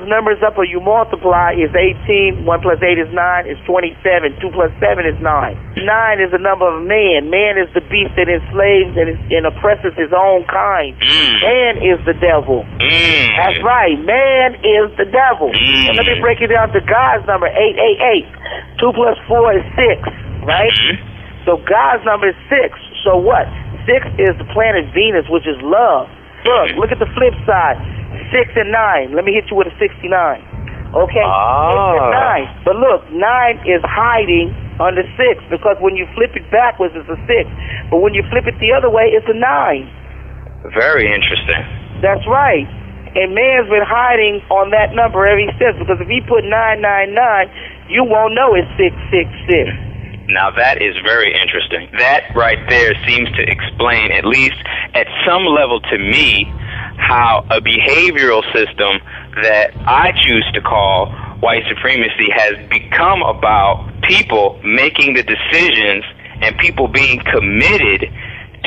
numbers up or you multiply is 18. 1 plus 8 is 9. Is 27. 2 plus 7 is 9. 9 is the number of man. Man is the beast that enslaves and oppresses his own kind. Man is the devil. That's right. Man is the devil. And let me break it down to God's number, 888. 2 plus 4 is 6, right? So God's number is 6. So what? 6 is the planet Venus, which is love. Look at the flip side. 6 and 9. Let me hit you with a 69. Okay? 6 and 9. But look, 9 is hiding under 6 because when you flip it backwards, it's a 6. But when you flip it the other way, it's a 9. Very interesting. That's right. And man's been hiding on that number ever since because if he put 999, you won't know it's 666. Now that is very interesting. That right there seems to explain, at least at some level to me, how a behavioral system that I choose to call white supremacy has become about people making the decisions and people being committed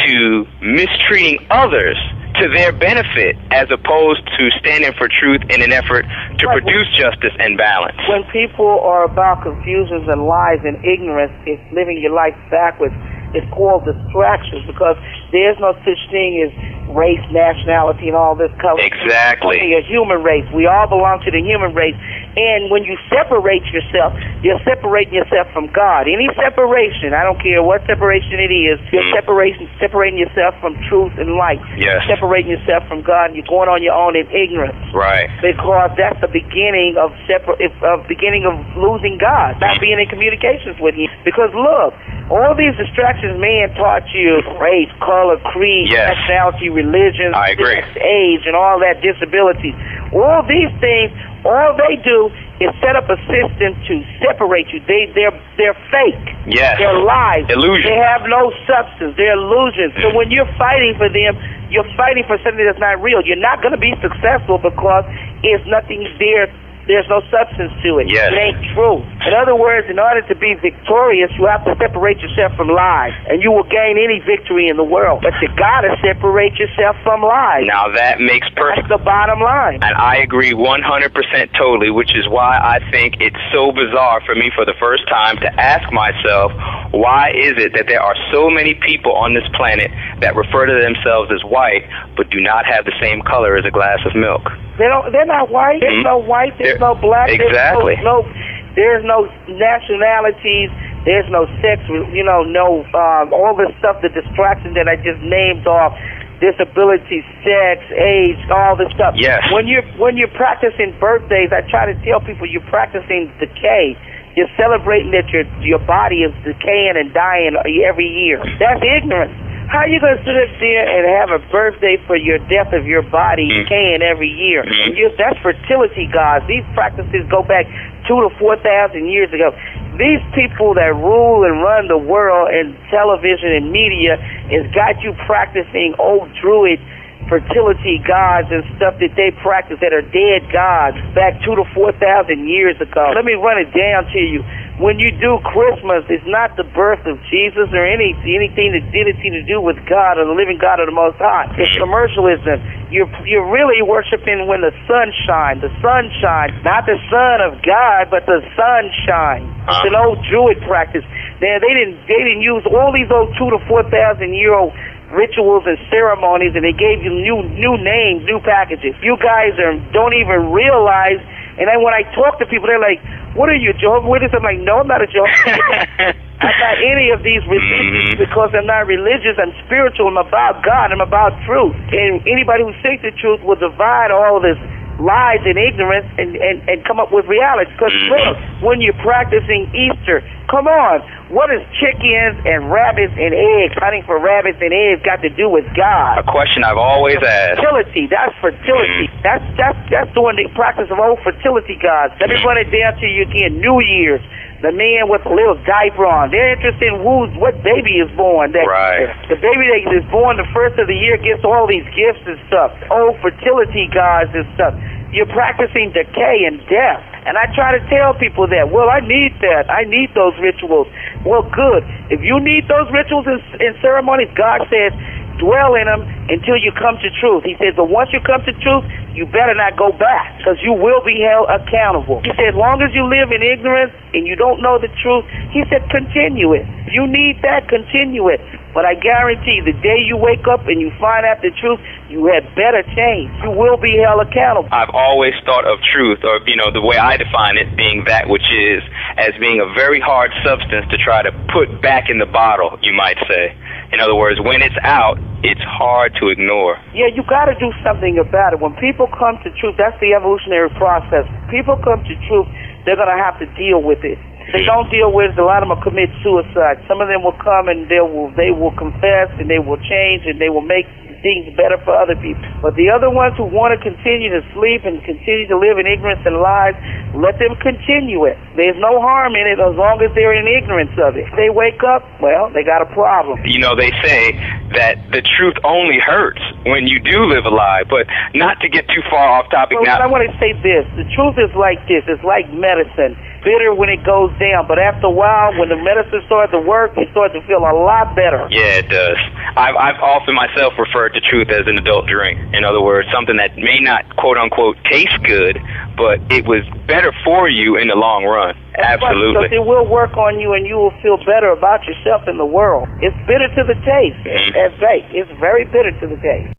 to mistreating others to their benefit as opposed to standing for truth in an effort to produce justice and balance. When people are about confusions and lies and ignorance, it's living your life backwards. It's called distractions because there's no such thing as race, nationality, and all this color. Exactly. It's only a human race. We all belong to the human race. And when you separate yourself, you're separating yourself from God. Any separation, I don't care what separation it is, you're separating yourself from truth and light. Yes. You're separating yourself from God, and you're going on your own in ignorance. Right. Because that's the beginning of losing God, not being in communications with Him. Because look, all these distractions man taught you, race, color, creed, nationality, religion, I agree. age, and all that, disabilities. All these things, all they do is set up a system to separate you. They're fake. Yes. They're lies. Illusions. They have no substance. They're illusions. So when you're fighting for them, you're fighting for something that's not real. You're not going to be successful because it's nothing there. There's no substance to it. Yes. It ain't true. In other words, in order to be victorious, you have to separate yourself from lies, and you will gain any victory in the world. But you gotta separate yourself from lies. Now that makes perfect. That's the bottom line. And I agree 100% totally, which is why I think it's so bizarre for me for the first time to ask myself, why is it that there are so many people on this planet that refer to themselves as white, but do not have the same color as a glass of milk? They're not white. There's no white. There's no black. Exactly. There's no nationalities. There's no sex. All this stuff, the distraction that I just named off, disability, sex, age, all this stuff. Yes. When you're practicing birthdays, I try to tell people you're practicing decay. You're celebrating that your body is decaying and dying every year. That's ignorance. How are you going to sit up there and have a birthday for your death of your body decaying every year? That's fertility, guys. These practices go back 2,000 to 4,000 years ago. These people that rule and run the world in television and media has got you practicing old druid fertility gods and stuff that they practice that are dead gods back 2,000 to 4,000 years ago. Let me run it down to you. When you do Christmas, it's not the birth of Jesus or anything that did anything to do with God or the living God of the Most High. It's commercialism. You're really worshiping when the sun shines. The sun shines, not the Son of God, but the sun shines. It's an old Druid practice. They didn't use all these old 2,000 to 4,000 year old rituals and ceremonies, and they gave you new names, new packages. You guys don't even realize. And then when I talk to people, they're like, "What are you, Jehovah's Witness?" I'm like, "No, I'm not a Jehovah's Witness. I'm not any of these religions because I'm not religious. I'm spiritual. I'm about God. I'm about truth. And anybody who seeks the truth will divide all this lies and ignorance and come up with reality. Because look, when you're practicing Easter, come on, what does chickens and rabbits and eggs, hunting for rabbits and eggs, got to do with God? A question I've always asked. Fertility, that's fertility. That's doing the practice of old fertility gods. Let me run it down to you again. New Year's, the man with a little diaper on. They're interested in what baby is born. Right. The baby that is born the first of the year gets all these gifts and stuff. Old fertility gods and stuff. You're practicing decay and death. And I try to tell people that, well, I need that. I need those rituals. Well, good. If you need those rituals and ceremonies, God says, dwell in them until you come to truth. He says, but once you come to truth, you better not go back, because you will be held accountable. He said, as long as you live in ignorance and you don't know the truth, he said, continue it. If you need that, continue it. But I guarantee the day you wake up and you find out the truth, you had better change. You will be held accountable. I've always thought of truth, or, the way I define it, being that which is, as being a very hard substance to try to put back in the bottle, you might say. In other words, when it's out, it's hard to ignore. Yeah, you got to do something about it. When people come to truth, that's the evolutionary process. People come to truth, they're going to have to deal with it. They don't deal with it, a lot of them will commit suicide. Some of them will come and they will confess and they will change and they will make things better for other people. But the other ones who want to continue to sleep and continue to live in ignorance and lies, let them continue it. There's no harm in it as long as they're in ignorance of it. If they wake up, well, they got a problem. They say that the truth only hurts when you do live a lie, but not to get too far off topic now. I want to say this. The truth is like this. It's like medicine. Bitter when it goes down, but after a while, when the medicine starts to work, you start to feel a lot better. Yeah, it does. I've often myself referred to truth as an adult drink. In other words, something that may not, quote-unquote, taste good, but it was better for you in the long run. That's absolutely. Right, because it will work on you and you will feel better about yourself in the world. It's bitter to the taste. It's very bitter to the taste.